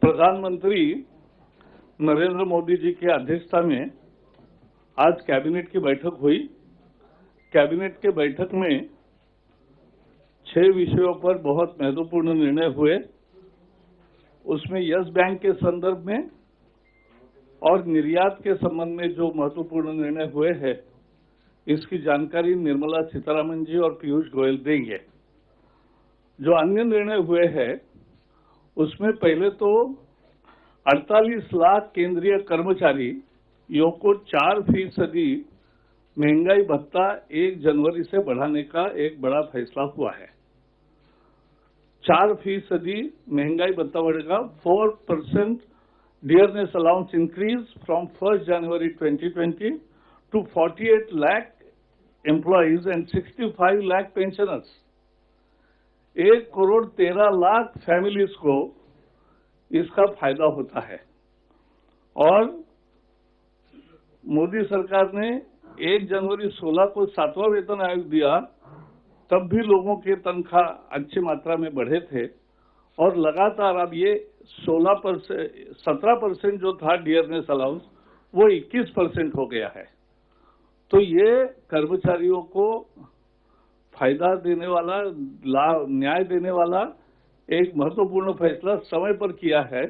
प्रधानमंत्री नरेंद्र मोदी जी की अध्यक्षता में आज कैबिनेट की बैठक हुई। कैबिनेट के बैठक में 6 विषयों पर बहुत महत्वपूर्ण निर्णय हुए। उसमें यस बैंक के संदर्भ में और निर्यात के संबंध में जो महत्वपूर्ण निर्णय हुए हैं, इसकी जानकारी निर्मला सीतारमण जी और पीयूष गोयल देंगे। जो अन्य निर्णय हुए हैं, उसमें पहले तो 48 लाख केंद्रीय कर्मचारियों को 4% महंगाई भत्ता 1 जनवरी से बढ़ाने का एक बड़ा फैसला हुआ है। 4% महंगाई भत्ता बढ़ेगा। 4% dearness allowance increase from 1 January 2020 to 48 lakh employees and 65 lakh pensioners। 1 crore 13 lakh families को इसका फायदा होता है। और मोदी सरकार ने 1 जनवरी 16 को 7वां वेतन आयोग दिया, तब भी लोगों के तनख्वाह अच्छी मात्रा में बढ़े थे और लगातार अब ये 17% जो था डियरनेस अलाउंस, वो 21% हो गया है। तो ये कर्मचारियों को फायदा देने वाला, लाभ, न्याय देने वाला एक महत्वपूर्ण फैसला समय पर किया है।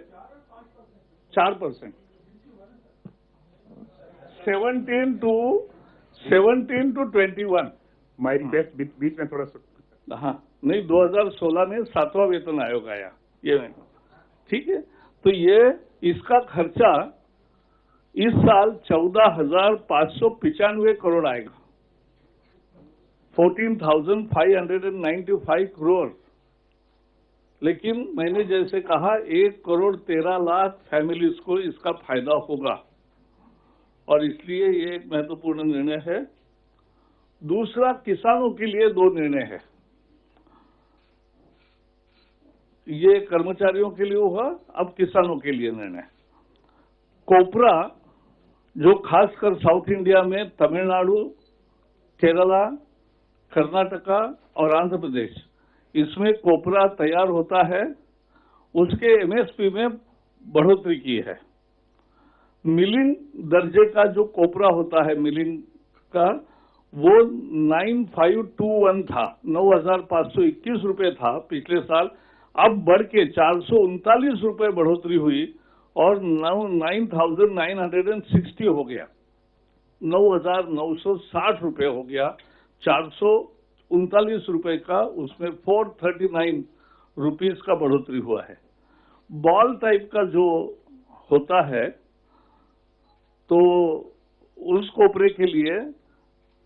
4%, 17 to 21। माई रिक्वेस्ट बीच में थोड़ा सा। हाँ, नहीं, 2016 में 7वां वेतन आयोग आया, ये ठीक है। तो ये इसका खर्चा इस साल 14,595 करोड़ आएगा, 14,595 करोड़। लेकिन मैंने जैसे कहा, 1 करोड़ 13 लाख फैमिलीज को इसका फायदा होगा और इसलिए ये एक महत्वपूर्ण निर्णय है। दूसरा, किसानों के लिए 2 निर्णय है। ये कर्मचारियों के लिए हुआ, अब किसानों के लिए निर्णय। कोपरा, जो खासकर साउथ इंडिया में तमिलनाडु, केरला, कर्नाटका और आंध्र प्रदेश, इसमें कोपरा तैयार होता है, उसके एमएसपी में बढ़ोतरी की है। मिलिंग दर्जे का जो कोपरा होता है मिलिंग का, वो 9521 था, 9,521 रुपए था पिछले साल। अब बढ़ के 439 रुपए बढ़ोतरी हुई और 9,960 हो गया, 9,960 रुपए हो गया। 439 रुपए का, उसमें 439 रुपीज का बढ़ोतरी हुआ है। बॉल टाइप का जो होता है, तो उस कोपरे के लिए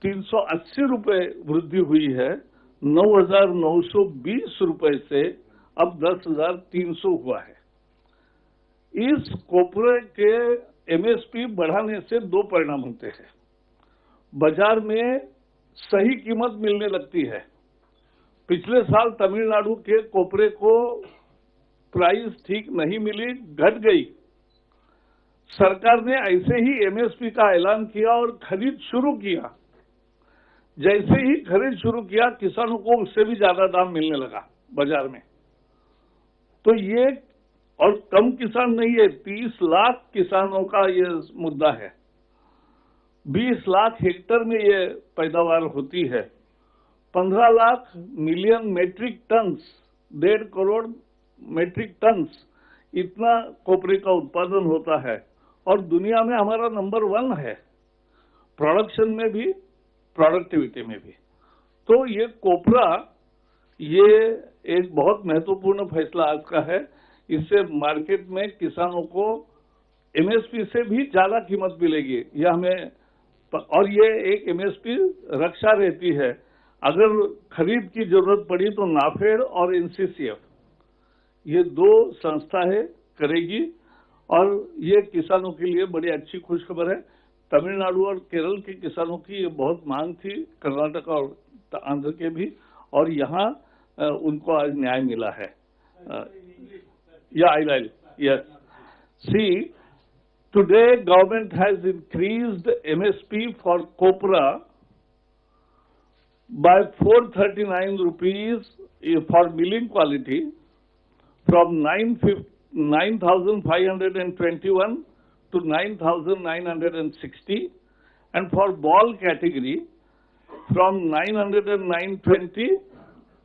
380 रुपए वृद्धि हुई है। 9,920 रुपए से अब 10,300 हुआ है। इस कोपरे के एमएसपी बढ़ाने से 2 परिणाम होते हैं। बाजार में सही कीमत मिलने लगती है। पिछले साल तमिलनाडु के कोपरे को प्राइस ठीक नहीं मिली, घट गई। सरकार ने ऐसे ही एमएसपी का ऐलान किया और खरीद शुरू किया। जैसे ही खरीद शुरू किया, किसानों को उससे भी ज्यादा दाम मिलने लगा बाजार में। तो ये, और कम किसान नहीं है, 30 लाख किसानों का ये मुद्दा है। 20 लाख हेक्टर में ये पैदावार होती है। 15 lakh million metric tons, 1.5 crore metric tons, इतना कोपरे का उत्पादन होता है और दुनिया में हमारा नंबर 1 है, प्रोडक्शन में भी, प्रोडक्टिविटी में भी। तो ये कोपरा, ये एक बहुत महत्वपूर्ण फैसला आज का है। इससे मार्केट में किसानों को एमएसपी से भी ज्यादा कीमत मिलेगी, यह हमें, और ये एक एमएसपी रक्षा रहती है। अगर खरीद की जरूरत पड़ी तो नाफेड और एनसीसीएफ, ये 2 संस्थाएं करेगी और ये किसानों के लिए बड़ी अच्छी खुशखबर है। तमिलनाडु और केरल के किसानों की ये बहुत मांग थी, कर्नाटक और आंध्र के भी, और यहाँ उनको आज न्याय मिला है। Yes, see, today government has increased MSP for copra by 439 rupees for milling quality from 9 9,521 to 9,960, and for ball category from 909.20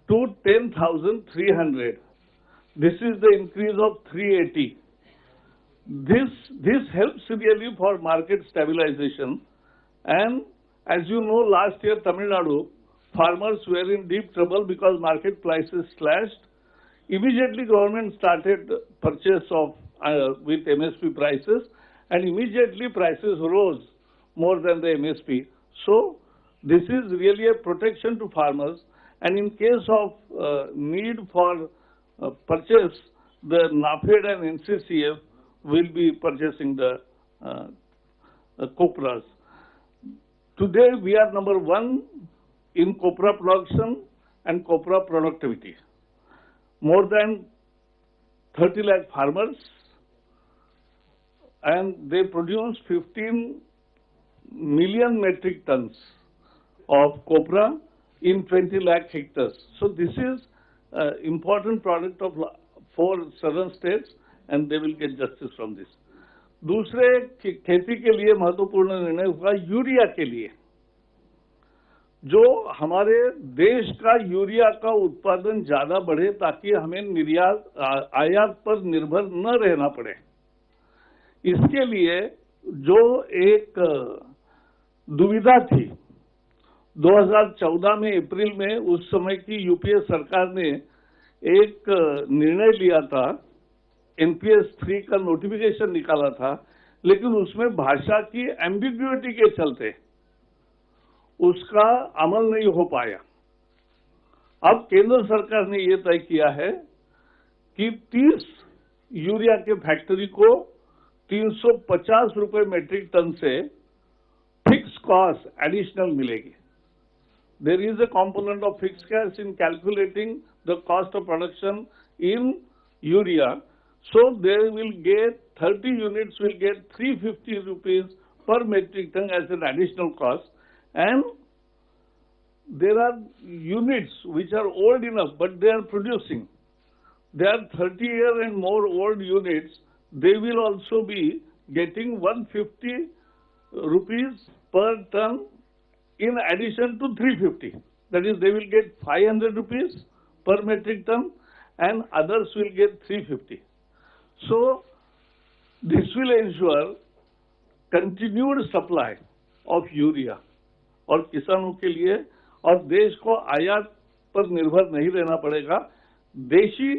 to 10,300. This is the increase of 380. This helps really for market stabilization. And as you know, last year Tamil Nadu farmers were in deep trouble because market prices slashed. Immediately government started purchase of with MSP prices, and immediately prices rose more than the MSP. So this is really a protection to farmers, and in case of need for purchase, the NAFED and NCCF will be purchasing the copras. Today we are number 1 in copra production and copra productivity. More than 30 lakh farmers, and they produce 15 million metric tons of copra in 20 lakh hectares. So this is important product of 4 southern states, and they will get justice from this. दूसरे खेती के लिए महत्वपूर्ण निर्णय हुआ urea के लिए, जो हमारे देश का यूरिया का उत्पादन ज्यादा बढ़े ताकि हमें निर्यात आयात पर निर्भर न रहना पड़े। इसके लिए जो एक दुविधा थी 2014 में अप्रैल में, उस समय की यूपीए सरकार ने एक निर्णय लिया था, एनपीएस 3 का नोटिफिकेशन निकाला था, लेकिन उसमें भाषा की एम्बिग्युइटी के चलते उसका अमल नहीं हो पाया। अब केंद्र सरकार ने यह तय किया है कि 30 यूरिया के फैक्ट्री को 350 रुपए मेट्रिक टन से फिक्स कॉस्ट एडिशनल मिलेगी। There is a component of fixed cost in calculating the cost of production in urea. So they will get 30 units will get 350 rupees per metric ton as an additional cost, and there are units which are old enough but they are producing. They are 30-year and more old units. They will also be getting 150 rupees per ton in addition to 350. That is, they will get 500 rupees per metric ton and others will get 350. So this will ensure continued supply of urea और किसानों के लिए, और देश को आयात पर निर्भर नहीं रहना पड़ेगा, देशी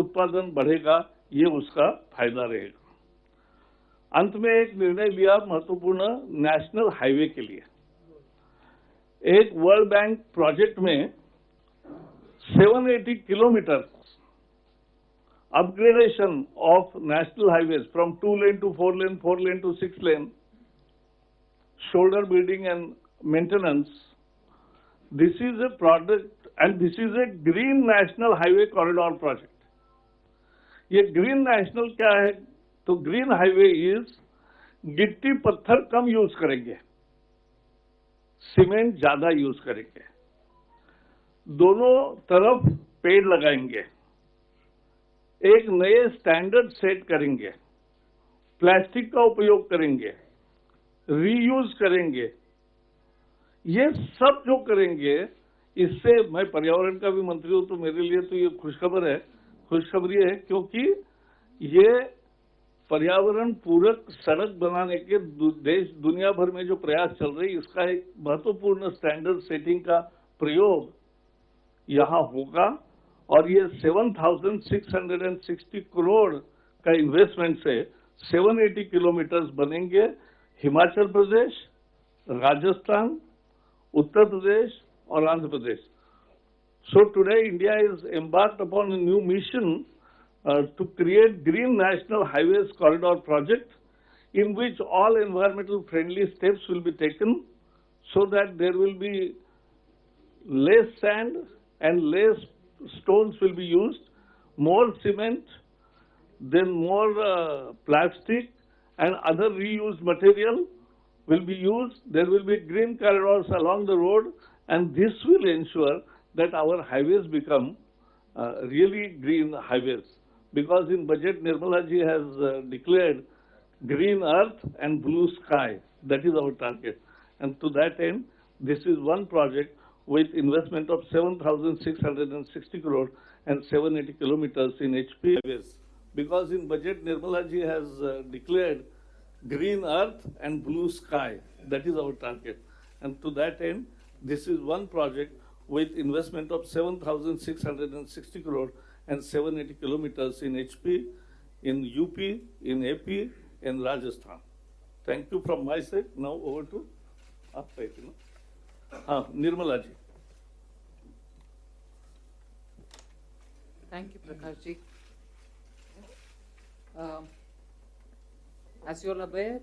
उत्पादन बढ़ेगा, ये उसका फायदा रहेगा। अंत में एक निर्णय लिया महत्वपूर्ण नेशनल हाईवे के लिए। एक वर्ल्ड बैंक प्रोजेक्ट में 780 kilometre upgradation of national highways from 2 lane to 4 lane, 4 lane to 6 lane, shoulder building and maintenance. This is a product, and this is a green national highway corridor project. ये green national क्या है? तो green highway is गिट्टी पत्थर कम use करेंगे, cement ज्यादा use करेंगे, दोनों तरफ पेड़ लगाएंगे, एक नए स्टैंडर्ड सेट करेंगे, प्लास्टिक का उपयोग करेंगे, रीयूज करेंगे। ये सब जो करेंगे, इससे मैं पर्यावरण का भी मंत्री हूं तो मेरे लिए तो ये खुशखबरी है, क्योंकि ये पर्यावरण पूरक सड़क बनाने के देश दुनिया भर में जो प्रयास चल रहे, इसका एक महत्वपूर्ण स्टैंडर्ड सेटिंग का प्रयोग यहां होगा, और ये 7,660 करोड़ का इन्वेस्टमेंट से 780 किलोमीटर्स बनेंगे। हिमाचल प्रदेश, राजस्थान, उत्तर प्रदेश और Andhra Pradesh. So today India is embarked upon a new mission to create Green National Highways Corridor project, in which all environmental friendly steps will be taken so that there will be less sand and less stones will be used, more cement, then more plastic and other reused material will be used. There will be green corridors along the road, and this will ensure that our highways become really green highways. because in budget Nirmala ji has declared green earth and blue sky. That is our target. And to that end, this is one project with investment of 7,660 crore and 780 kilometers in HP highways. Because in budget Nirmala ji has declared green earth and blue sky. That is our target. And to that end, this is one project with investment of 7,660 crore and 780 kilometers in HP, in UP, in AP, in Rajasthan. Thank you from my side. Now over to Nirmala ji. Thank you, Prakash ji. As you are aware,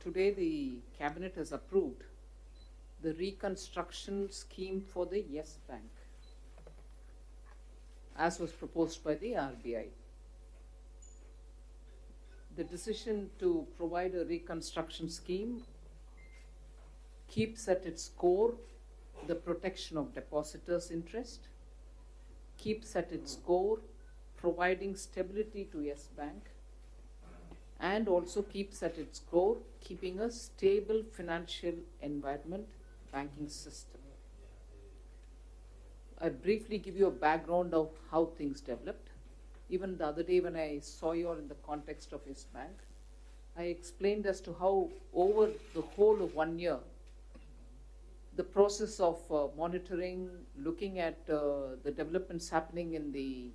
today the Cabinet has approved the reconstruction scheme for the Yes Bank, as was proposed by the RBI. The decision to provide a reconstruction scheme keeps at its core the protection of depositors' interest, keeps at its core providing stability to Yes Bank, and also keeps at its core keeping a stable financial environment, banking system. I'll briefly give you a background of how things developed. Even the other day when I saw you all in the context of Yes Bank, I explained as to how over the whole of 1 year, the process of monitoring, looking at the developments happening in the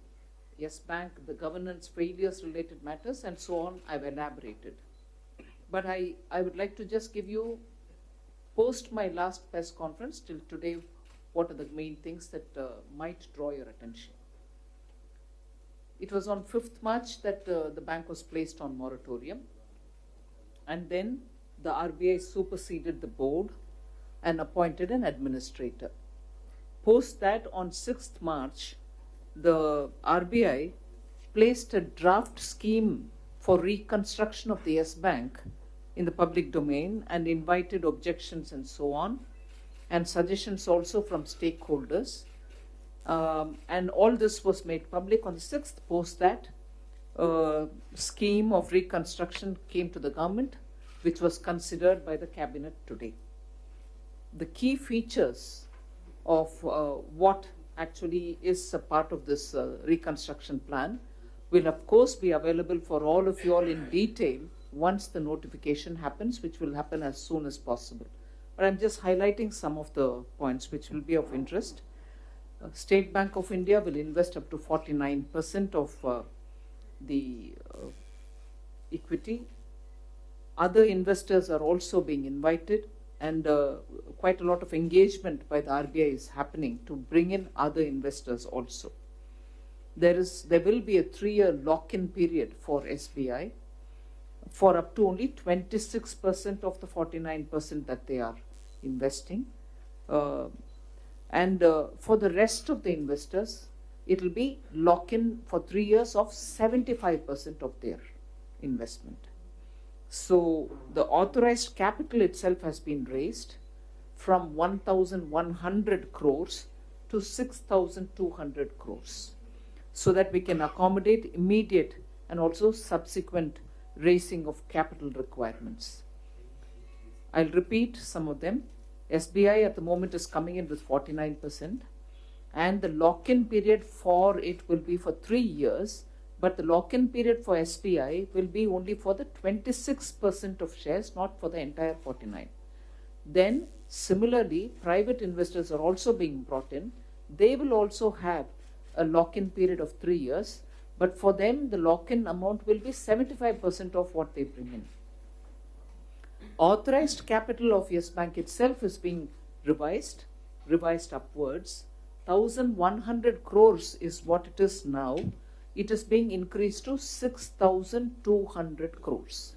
Yes Bank, the governance failures related matters and so on, I've elaborated. But I would like to just give you, post my last press conference till today, what are the main things that might draw your attention. It was on 5th March that the bank was placed on moratorium, and then the RBI superseded the board and appointed an administrator. Post that, on 6th March, the RBI placed a draft scheme for reconstruction of the Yes Bank in the public domain and invited objections and so on, and suggestions also from stakeholders. And all this was made public on the 6th. Post that, scheme of reconstruction came to the government, which was considered by the cabinet today. The key features of what actually is a part of this reconstruction plan will of course be available for all of you all in detail once the notification happens, which will happen as soon as possible. But I'm just highlighting some of the points which will be of interest. State Bank of India will invest up to 49% of the equity. Other investors are also being invited, and quite a lot of engagement by the RBI is happening to bring in other investors also. There will be a 3-year lock-in period for SBI for up to only 26% of the 49% that they are investing. And for the rest of the investors, it will be lock-in for 3 years of 75% of their investment. So the authorized capital itself has been raised from 1,100 crores to 6,200 crores, so that we can accommodate immediate and also subsequent raising of capital requirements. I'll repeat some of them. SBI at the moment is coming in with 49%, and the lock-in period for it will be for 3 years, but the lock-in period for SBI will be only for the 26% of shares, not for the entire 49%. Then similarly, private investors are also being brought in. They will also have a lock-in period of 3 years, but for them the lock-in amount will be 75% of what they bring in. Authorized capital of Yes Bank itself is being revised upwards. 1,100 crores is what it is now. It is being increased to 6,200 crores.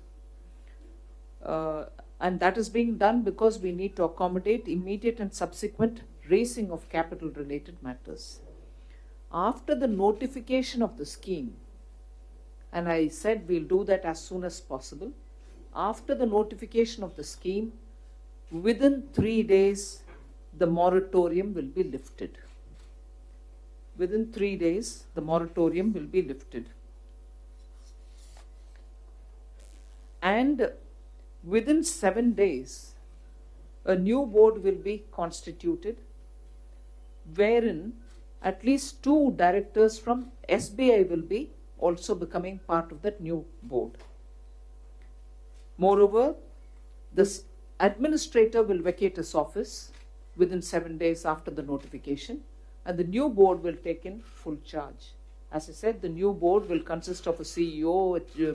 And that is being done because we need to accommodate immediate and subsequent raising of capital related matters. After the notification of the scheme, and I said we'll do that as soon as possible, after the notification of the scheme, within 3 days, the moratorium will be lifted. Within 3 days, the moratorium will be lifted. And within 7 days, a new board will be constituted, wherein at least 2 directors from SBI will be also becoming part of that new board. Moreover, this administrator will vacate his office within 7 days after the notification, and the new board will take in full charge. As I said, the new board will consist of a CEO, a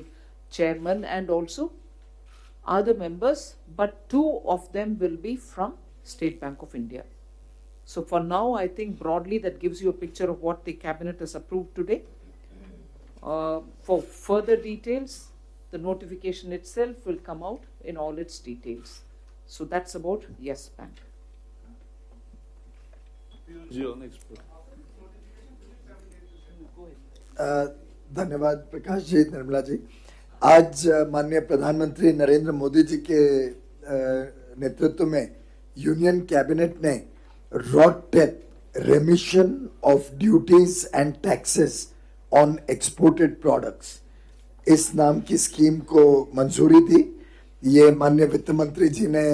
chairman, and also other members, but 2 of them will be from State Bank of India. So for now, I think broadly that gives you a picture of what the cabinet has approved today. For further details, the notification itself will come out in all its details. So that's about Yes Bank. धन्यवाद प्रकाश जी, निर्मला जी। आज माननीय प्रधानमंत्री नरेंद्र मोदी जी के नेतृत्व में union cabinet ने RoDTEP रेमिशन of duties and taxes on exported products इस नाम की स्कीम को मंजूरी दी। ये माननीय वित्त मंत्री जी ने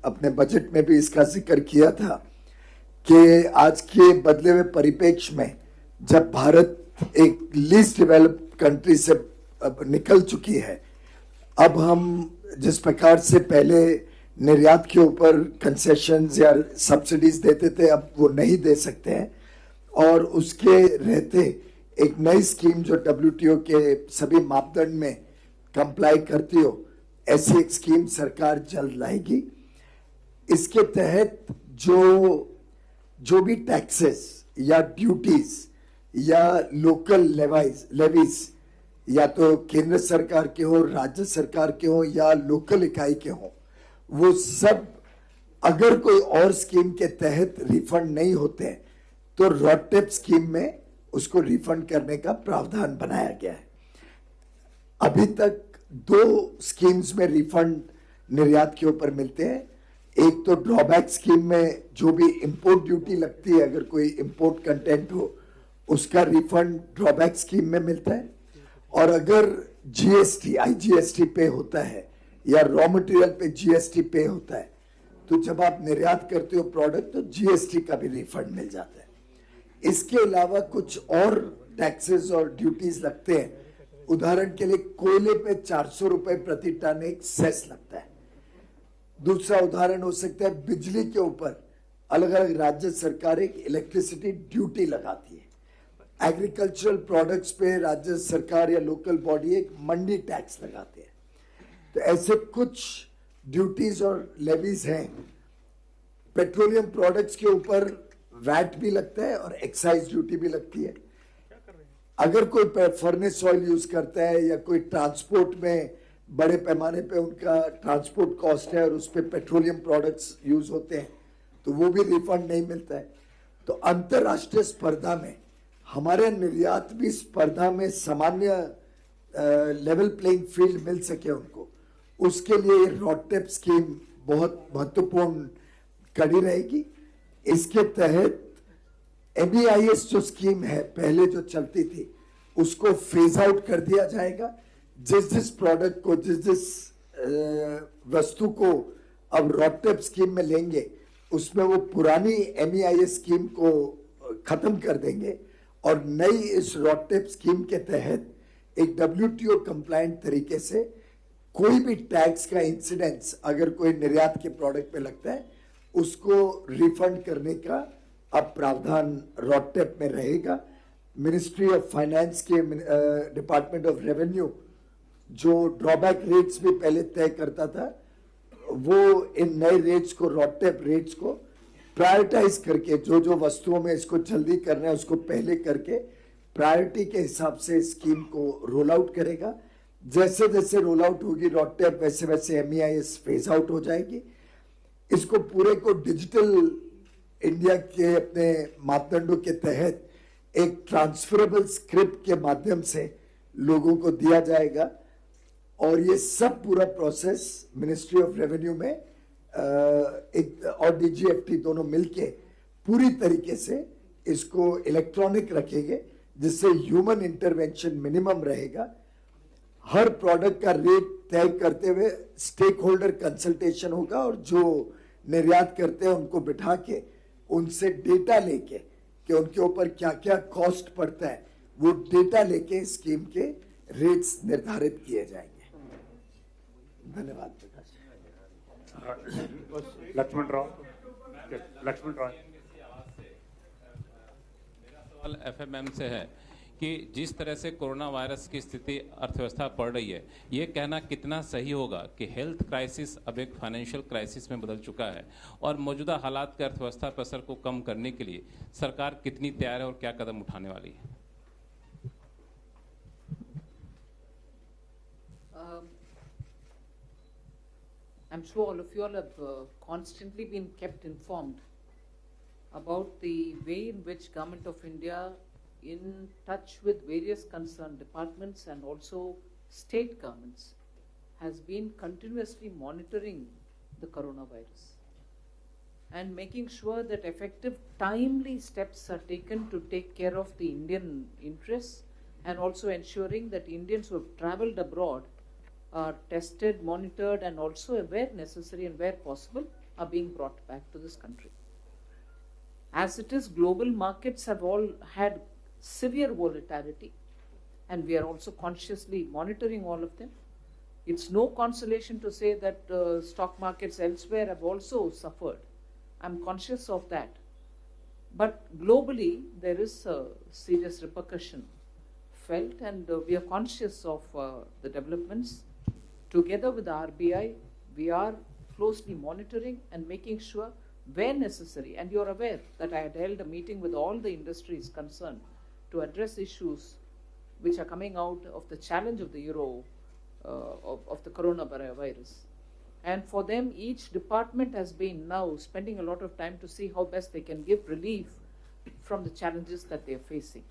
अपने बजट में भी इसका जिक्र किया था कि आज के बदले हुए परिप्रेक्ष्य में जब भारत एक लीस्ट डेवलप्ड कंट्री से निकल चुकी है, अब हम जिस प्रकार से पहले निर्यात के ऊपर कंसेशंस या सब्सिडीज देते थे, अब वो नहीं दे सकते हैं, और उसके रहते एक नई स्कीम जो WTO के सभी मापदंड में कंप्लाई करती हो, ऐसी एक स्कीम सरकार जल्द लाएगी। इसके तहत जो भी टैक्सेस या ड्यूटीज या लोकल लेवीज या तो केंद्र सरकार के हो, राज्य सरकार के हो या लोकल इकाई के हो, वो सब अगर कोई और स्कीम के तहत रिफंड नहीं होते हैं तो RoDTEP स्कीम में उसको रिफंड करने का प्रावधान बनाया गया है। अभी तक 2 स्कीम्स में रिफंड निर्यात के ऊपर मिलते हैं। एक तो ड्रॉबैक स्कीम में जो भी इंपोर्ट ड्यूटी लगती है, अगर कोई इंपोर्ट कंटेंट हो उसका रिफंड ड्रॉबैक स्कीम में मिलता है, और अगर GST IGST पे होता है या रॉ मटेरियल पे GST पे होता है, तो जब आप निर्यात करते हो प्रोडक्ट तो GST का भी रिफंड मिल जाता है। इसके अलावा कुछ और टैक्सेस और ड्यूटीज लगते हैं। उदाहरण के लिए कोयले पे 400 रुपए प्रति टन एक सेस लगता है। दूसरा उदाहरण हो सकता है बिजली के ऊपर अलग अलग राज्य सरकार एक इलेक्ट्रिसिटी ड्यूटी लगाती है। एग्रीकल्चरल प्रोडक्ट्स पे राज्य सरकार या लोकल बॉडी एक मंडी टैक्स लगाते हैं। तो ऐसे कुछ ड्यूटीज और लेवीज हैं। पेट्रोलियम प्रोडक्ट्स के ऊपर वैट भी लगता है और एक्साइज ड्यूटी भी लगती है। अगर कोई फर्नेस ऑयल यूज करता है या कोई ट्रांसपोर्ट में बड़े पैमाने पे उनका ट्रांसपोर्ट कॉस्ट है और उस पर पेट्रोलियम प्रोडक्ट्स यूज होते हैं तो वो भी रिफंड नहीं मिलता है। तो अंतरराष्ट्रीय स्पर्धा में हमारे निर्यात भी स्पर्धा में सामान्य लेवल प्लेइंग फील्ड मिल सके उनको, उसके लिए RoDTEP स्कीम बहुत महत्वपूर्ण कड़ी रहेगी। इसके तहत MEIS जो स्कीम है पहले जो चलती थी उसको फेज आउट कर दिया जाएगा। जिस प्रोडक्ट को जिस वस्तु को अब RoDTEP स्कीम में लेंगे उसमें वो पुरानी MEIS स्कीम को खत्म कर देंगे और नई इस RoDTEP स्कीम के तहत एक WTO कंप्लायंट तरीके से कोई भी टैक्स का इंसिडेंस अगर कोई निर्यात के प्रोडक्ट पे लगता है उसको रिफंड करने का अब प्रावधान RoDTEP में रहेगा। मिनिस्ट्री ऑफ फाइनेंस के डिपार्टमेंट ऑफ रेवेन्यू जो ड्रॉबैक रेट्स भी पहले तय करता था, वो इन नए रेट्स को RoDTEP रेट्स को प्रायोरिटाइज करके जो वस्तुओं में इसको जल्दी करना है उसको पहले करके प्रायोरिटी के हिसाब से स्कीम को रोल आउट करेगा। जैसे जैसे रोल आउट होगी RoDTEP वैसे वैसे MEIS फेज आउट हो जाएगी। इसको पूरे को डिजिटल इंडिया के अपने मापदंडों के तहत एक ट्रांसफरेबल स्क्रिप्ट के माध्यम से लोगों को दिया जाएगा और ये सब पूरा प्रोसेस मिनिस्ट्री ऑफ रेवेन्यू में एक और DGFT दोनों मिलके पूरी तरीके से इसको इलेक्ट्रॉनिक रखेंगे जिससे ह्यूमन इंटरवेंशन मिनिमम रहेगा। हर प्रोडक्ट का रेट तय करते हुए स्टेक होल्डर कंसल्टेशन होगा और जो निर्यात करते हैं उनको बिठा के उनसे डेटा लेके कि उनके ऊपर क्या क्या कॉस्ट पड़ता है, वो डेटा लेके स्कीम के रेट्स निर्धारित किए जाएंगे। धन्यवाद प्रकाश। लक्ष्मण राव। लक्ष्मण राव। सवाल एफएमएम से है कि जिस तरह से कोरोना वायरस की स्थिति अर्थव्यवस्था पड़ रही है, ये कहना कितना सही होगा कि हेल्थ क्राइसिस अब एक फाइनेंशियल क्राइसिस में बदल चुका है, और मौजूदा हालात के अर्थव्यवस्था पर असर को कम करने के लिए सरकार कितनी तैयार है और क्या कदम उठाने वाली है? I'm sure all of you all have constantly been kept informed about the way in which Government of India, in touch with various concerned departments and also state governments, has been continuously monitoring the coronavirus and making sure that effective, timely steps are taken to take care of the Indian interests, and also ensuring that Indians who have travelled abroad are tested, monitored, and also where necessary and where possible are being brought back to this country. As it is, global markets have all had severe volatility, and we are also consciously monitoring all of them. It's no consolation to say that stock markets elsewhere have also suffered. I'm conscious of that. But globally, there is a serious repercussion felt, and we are conscious of the developments. Together with the RBI, we are closely monitoring and making sure where necessary, and you're aware that I had held a meeting with all the industries concerned to address issues which are coming out of the challenge of the of the coronavirus. And for them, each department has been now spending a lot of time to see how best they can give relief from the challenges that they are facing.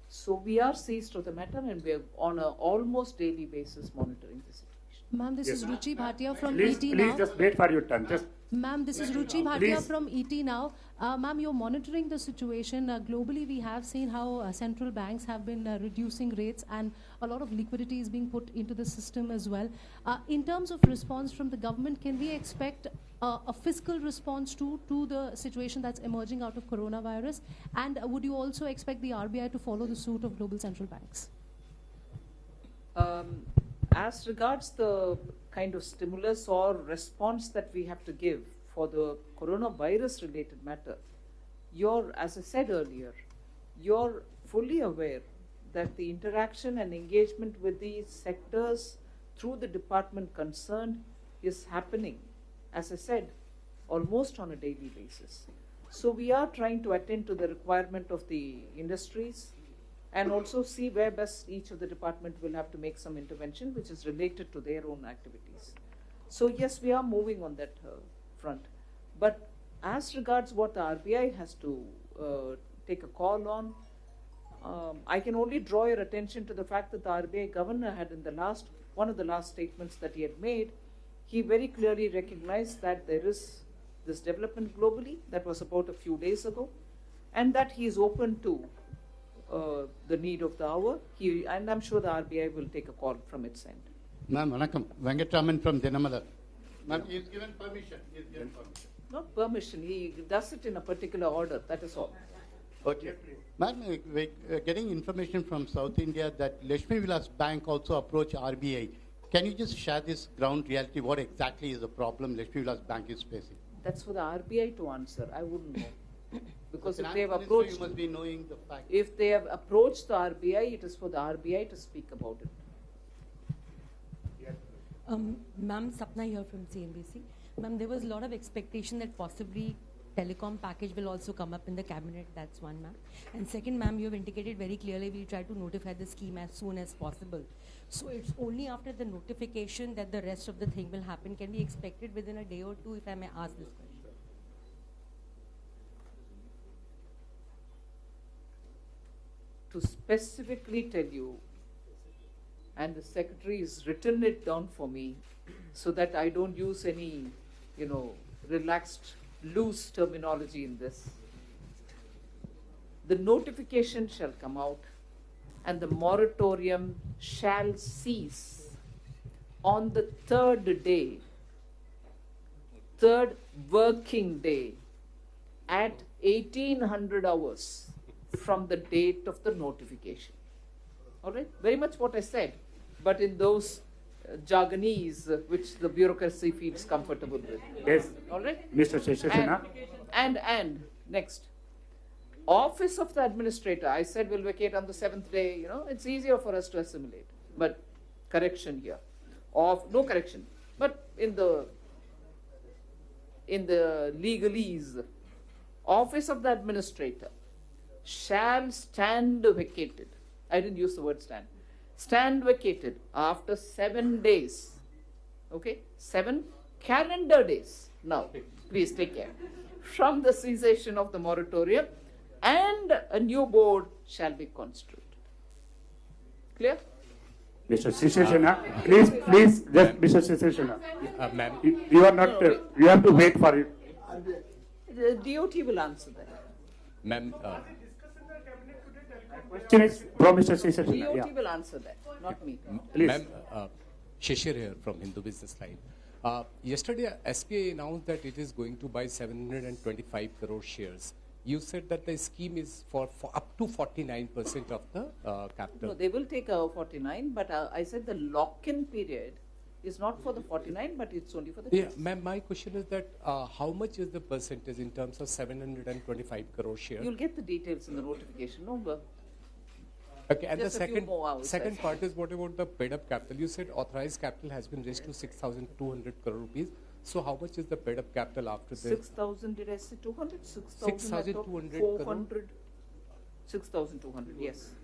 So we are seized of the matter, and we are on an almost daily basis monitoring the situation. Ma'am, this is Ruchi Bhatia from Please, ET please Now. just wait for your turn. Just Ma'am, this is Ruchi Bhatia Please. from ET Now. Ma'am, you're monitoring the situation. Globally, we have seen how central banks have been reducing rates, and a lot of liquidity is being put into the system as well. In terms of response from the government, can we expect a fiscal response to the situation that's emerging out of coronavirus? And would you also expect the RBI to follow the suit of global central banks? As regards the kind of stimulus or response that we have to give for the coronavirus related matter, as I said earlier, you're fully aware that the interaction and engagement with these sectors through the department concerned is happening, as I said, almost on a daily basis. So we are trying to attend to the requirement of the industries, and also see where best each of the department will have to make some intervention which is related to their own activities. So yes, we are moving on that front. But as regards what the RBI has to take a call on, I can only draw your attention to the fact that the RBI governor had in one of the last statements that he had made, he very clearly recognized that there is this development globally that was about a few days ago, and that he is open to the need of the hour, and I'm sure the RBI will take a call from its end. Ma'am, Vanakkam. Venkatraman from Dinamala. Ma'am, he is given permission. He is given permission. Not permission, he does it in a particular order, that is all. Okay. Ma'am, we're getting information from South India that Lakshmi Vilas Bank also approached RBI. Can you just share this ground reality? What exactly is the problem Lakshmi Vilas Bank is facing? That's for the RBI to answer. I wouldn't know. Because if they have Minister, approached, you must be knowing the fact. if they have approached the RBI, it is for the RBI to speak about it. Ma'am, Sapna here from CNBC. Ma'am, there was a lot of expectation that possibly telecom package will also come up in the cabinet. That's one, ma'am. And second, ma'am, you have indicated very clearly we'll try to notify the scheme as soon as possible. So it's only after the notification that the rest of the thing will happen. Can we expect it within a day or two, if I may ask this question? To specifically tell you, and the secretary has written it down for me so that I don't use any, relaxed, loose terminology in this. The notification shall come out and the moratorium shall cease on the third working day at 1800 hours from the date of the notification. All right, very much what I said, but in those jargonese which the bureaucracy feels comfortable with. Yes, All right? Mr. Sesasena. And next, office of the administrator, I said will vacate on the 7th day, it's easier for us to assimilate. But correction here, no correction, but in the legalese, office of the administrator shall stand vacated. I didn't use the word stand. Stand vacated after 7 days. Okay? 7 calendar days. Now, please take care. From the cessation of the moratorium, and a new board shall be constituted. Clear? Mr. Sesasena, please, just Mr. Sesasena. Ma'am. You are not, you have to wait for it. The DOT will answer that. Ma'am, Question is from Mr. Sesasena. DOT Yeah. will answer that, not me. Please. Ma'am, Shishir here from Hindu Business Line. Yesterday, SBI announced that it is going to buy 725 crore shares. You said that the scheme is for up to 49% of the capital. No, they will take 49, but I said the lock-in period is not for the 49, but it's only for the Yeah, first. ma'am, my question is that how much is the percentage in terms of 725 crore shares? You'll get the details in the notification. No, but Okay, and Just the a few more hours, second that's part is what about the paid-up capital? You said authorized capital has been raised to 6,200 crore rupees. So how much is the paid-up capital after this? 6,000, did I say 200? 6,000, 6,200 crore? 400. 6,200,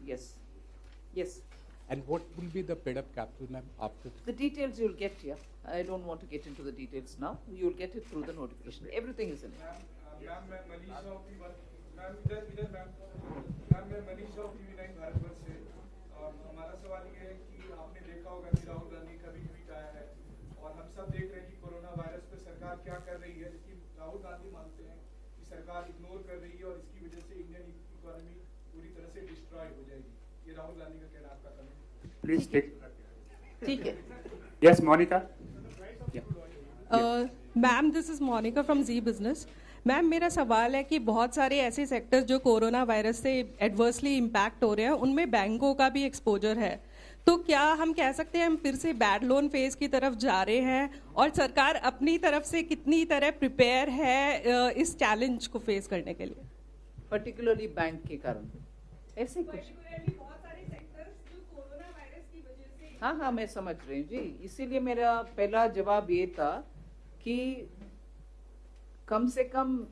yes. And what will be the paid-up capital, ma'am, after? The details you'll get here. I don't want to get into the details now. You'll get it through the notification. Everything is in it. Ma'am मैं मनीष राव की बात ma'am इधर ma'am मैं Manish Rao TV9 Bharatvarsh से और हमारा सवाल ये है कि आपने देखा होगा कि राहुल गांधी का भी ट्वीट आया है और हम सब देख रहे हैं कि कोरोना वायरस पे सरकार क्या कर रही है, लेकिन राहुल गांधी मानते हैं कि सरकार इग्नोर कर रही है और इसकी वजह से इंडियन इकोनॉमी पूरी तरह से डिस्ट्रॉय हो जाएगी। ये राहुल गांधी का कहना, आपका कमेंट Please take. ठीक है. Yes, Monica. Yeah. Ma'am this is Monica from Zee business. Ma'am मेरा सवाल है कि बहुत सारे ऐसे सेक्टर्स जो कोरोना वायरस से एडवर्सली इम्पैक्ट हो रहे हैं उनमें बैंकों का भी एक्सपोजर है, तो क्या हम कह सकते हैं हम फिर से बैड लोन फेज की तरफ जा रहे हैं और सरकार अपनी तरफ से कितनी तरह प्रिपेयर है इस चैलेंज को फेस करने के लिए? पर्टिकुलरली बैंक के कारण ऐसे कुछ. हाँ मैं समझ रही हूँ जी. इसीलिए मेरा पहला जवाब ये था कि कम से कम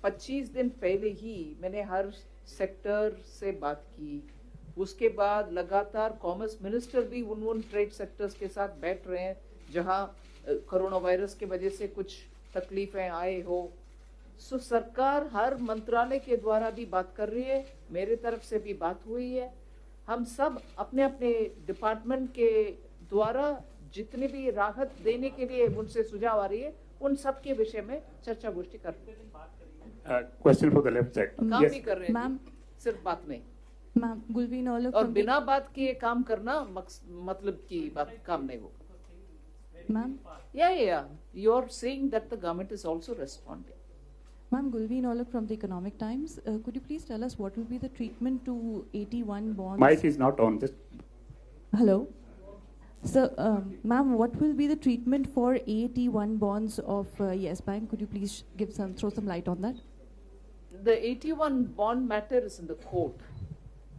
25 दिन पहले ही मैंने हर सेक्टर से बात की. उसके बाद लगातार कॉमर्स मिनिस्टर भी उन ट्रेड सेक्टर्स के साथ बैठ रहे हैं जहां कोरोना वायरस की वजह से कुछ तकलीफें आए हो. सो सरकार हर मंत्रालय के द्वारा भी बात कर रही है, मेरे तरफ से भी बात हुई है. हम सब अपने अपने डिपार्टमेंट के द्वारा जितने भी राहत देने के लिए उनसे सुझाव आ रही है उन सब के विषय में चर्चा गोष्ठी कर रहे हैं. Question for the left side. काम Yes. भी कर रहे हैं मैम सिर्फ बात नहीं. मैम गुलवीन औलख और बिना बात किए काम करना मतलब की बात काम नहीं होगा. Ma'am You are saying that the government is also responding. Ma'am, Gulveen Olak from the Economic Times. Could you please tell us what will be the treatment to 81 bonds? Mic is not on. Just Hello. So, ma'am, what will be the treatment for 81 bonds of Yes Bank? Could you please throw some light on that? The 81 bond matter is in the court,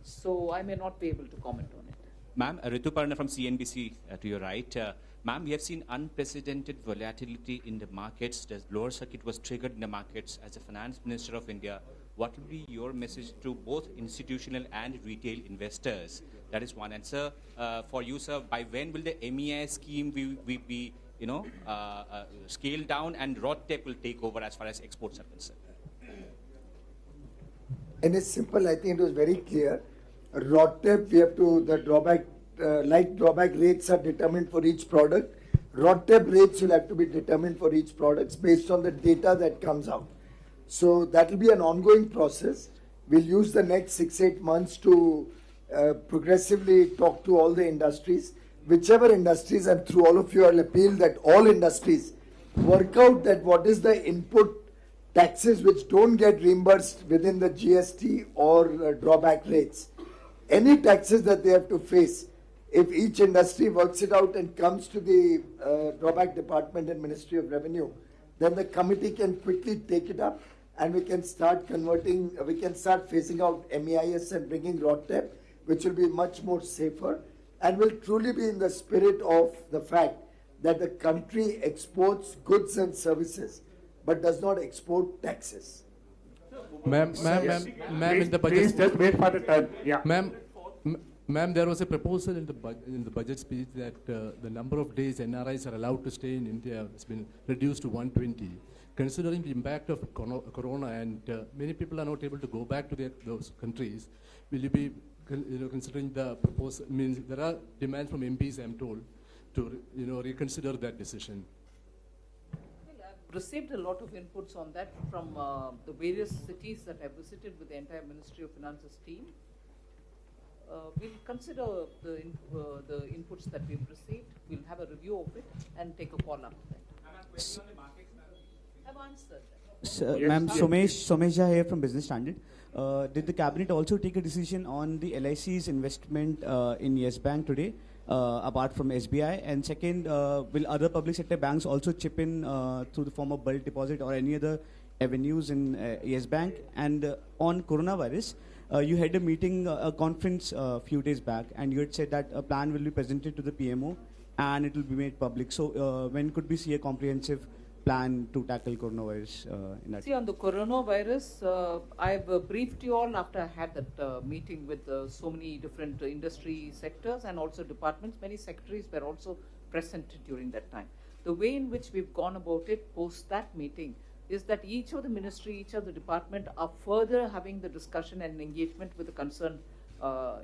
so I may not be able to comment on it. Ma'am, Ritu Parna from CNBC to your right. Ma'am, we have seen unprecedented volatility in the markets. The lower circuit was triggered in the markets. As a finance minister of India, what will be your message to both institutional and retail investors? That is one. And sir, for you, sir, by when will the MEI scheme be scaled down and RoDTEP will take over as far as exports are concerned? And it's simple. I think it was very clear. RoDTEP, we have to, the drawback, drawback rates are determined for each product. RoDTEP rates will have to be determined for each product based on the data that comes out. So that will be an ongoing process. We'll use the next 6-8 months to progressively talk to all the industries, whichever industries, and through all of you I'll appeal that all industries work out that what is the input taxes which don't get reimbursed within the GST or drawback rates. Any taxes that they have to face, if each industry works it out and comes to the drawback department and Ministry of Revenue, then the committee can quickly take it up and we can start converting, we can start phasing out MEIS and bringing RODTEP, which will be much more safer and will truly be in the spirit of the fact that the country exports goods and services but does not export taxes. Ma'am, in the budget. Please just wait for the turn. Yeah. Ma'am, there was a proposal in the budget speech that the number of days NRIs are allowed to stay in India has been reduced to 120. Considering the impact of corona and many people are not able to go back to those countries, will you be considering the proposal? Means there are demands from MPs, I'm told, to reconsider that decision. Received a lot of inputs on that from the various cities that I visited with the entire Ministry of Finances team. We'll consider the inputs that we've received. We'll have a review of it and take a call after that. I've answered that. So, Ma'am, Somesh Jha here from Business Standard. Did the cabinet also take a decision on the LIC's investment in Yes Bank today, apart from SBI? And second, will other public sector banks also chip in through the form of bulk deposit or any other avenues in Yes Bank? And on coronavirus, you had a meeting, a conference a few days back, and you had said that a plan will be presented to the PMO and it will be made public. So when could we see a comprehensive plan to tackle coronavirus in that? See, on the coronavirus, I've briefed you all after I had that meeting with so many different industry sectors and also departments. Many secretaries were also present during that time. The way in which we've gone about it post that meeting is that each of the ministry, each of the department are further having the discussion and engagement with the concerned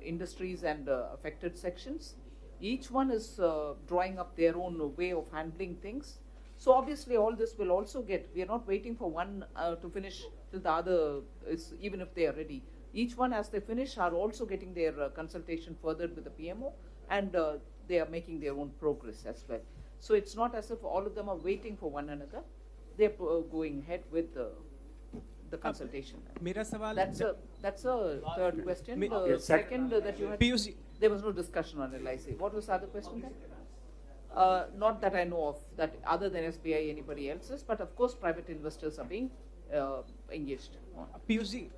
industries and affected sections. Each one is drawing up their own way of handling things. So obviously all this will also get, we are not waiting for one to finish till the other is, even if they are ready. Each one as they finish are also getting their consultation furthered with the PMO and they are making their own progress as well. So it's not as if all of them are waiting for one another. They're going ahead with the consultation. That's a third question. The second that you had, there was no discussion on LIC. What was the other question then? Not that I know of, that other than SBI anybody else's, but of course private investors are being engaged on. Piyush ji,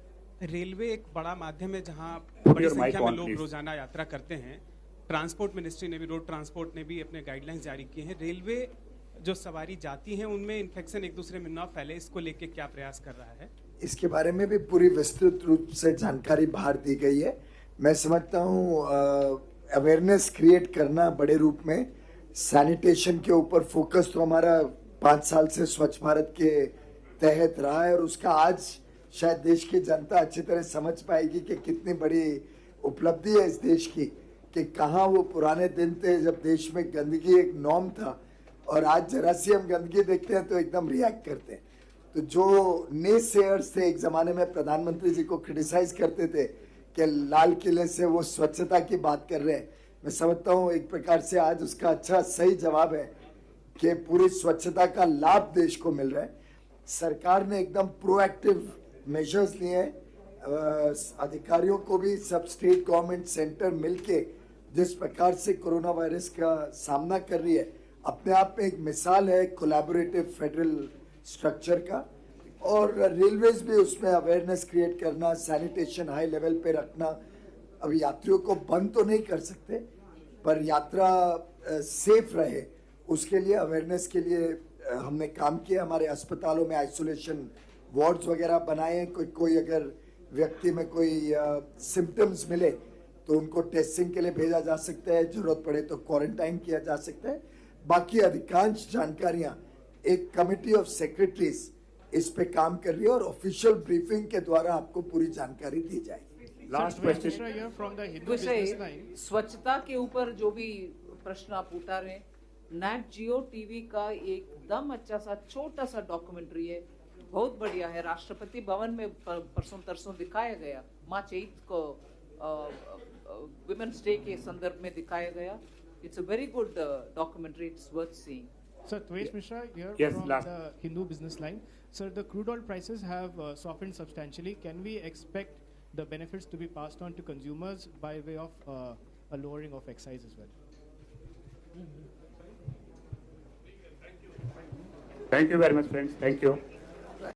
railway एक बड़ा माध्यम है जहां बड़ी संख्या में लोग रोजाना यात्रा करते हैं. ट्रांसपोर्ट मिनिस्ट्री ने भी, रोड ट्रांसपोर्ट ने भी अपने गाइडलाइंस जारी किए हैं. रेलवे जो सवारी जाती हैं उनमें इन्फेक्शन एक दूसरे में न फैले, इसको लेके क्या प्रयास कर रहा है? इसके बारे में भी पूरी विस्तृत रूप से जानकारी बाहर दी गई है. मैं समझता हूँ अवेयरनेस क्रिएट करना बड़े रूप में, सैनिटेशन के ऊपर फोकस तो हमारा 5 साल से स्वच्छ भारत के तहत रहा है और उसका आज शायद देश की जनता अच्छी तरह समझ पाएगी कि कितनी बड़ी उपलब्धि है इस देश की, कि कहाँ वो पुराने दिन थे जब देश में गंदगी एक नॉर्म था और आज जरा सी हम गंदगी देखते हैं तो एकदम रिएक्ट करते हैं. तो जो नेसेयर्स थे एक जमाने में प्रधानमंत्री जी को क्रिटिसाइज करते थे कि लाल किले से वो स्वच्छता की बात कर रहे हैं, मैं समझता हूँ एक प्रकार से आज उसका अच्छा सही जवाब है कि पूरी स्वच्छता का लाभ देश को मिल रहा है. सरकार ने एकदम प्रोएक्टिव मेजर्स लिए हैं. अधिकारियों को भी सब स्टेट गवर्नमेंट सेंटर मिलके जिस प्रकार से कोरोना वायरस का सामना कर रही है अपने आप में एक मिसाल है कोलैबोरेटिव फेडरल स्ट्रक्चर का. और रेलवेज भी उसमें अवेयरनेस क्रिएट करना, सैनिटेशन हाई लेवल पे रखना. अब यात्रियों को बंद तो नहीं कर सकते पर यात्रा सेफ रहे उसके लिए अवेयरनेस के लिए हमने काम किया. हमारे अस्पतालों में आइसोलेशन वार्ड्स वगैरह बनाए हैं. कोई अगर व्यक्ति में कोई सिम्टम्स मिले तो उनको टेस्टिंग के लिए भेजा जा सकता है, जरूरत पड़े तो क्वारंटाइन किया जा सकता है. बाकी अधिकांश जानकारियां एक कमिटी ऑफ सेक्रेटरीज इस पे काम कर रही है और ऑफिशियल ब्रीफिंग के द्वारा आपको पूरी जानकारी दी जाएगी. लास्ट क्वेश्चन स्वच्छता के ऊपर जो भी प्रश्न आप उठा रहे हैं, नेट जियो टीवी का एकदम अच्छा सा छोटा सा डॉक्यूमेंट्री है, बहुत बढ़िया है. राष्ट्रपति भवन में परसों तरसों दिखाया गया. मार्च 8 को Women's Day के संदर्भ में दिखाया गया. It's a very good documentary. It's worth seeing. Sir, Tvesh Mishra here Yes, from last. the Hindu Business Line. Sir, the crude oil prices have softened substantially. Can we expect the benefits to be passed on to consumers by way of a lowering of excise as well? Thank you very much, friends. Thank you.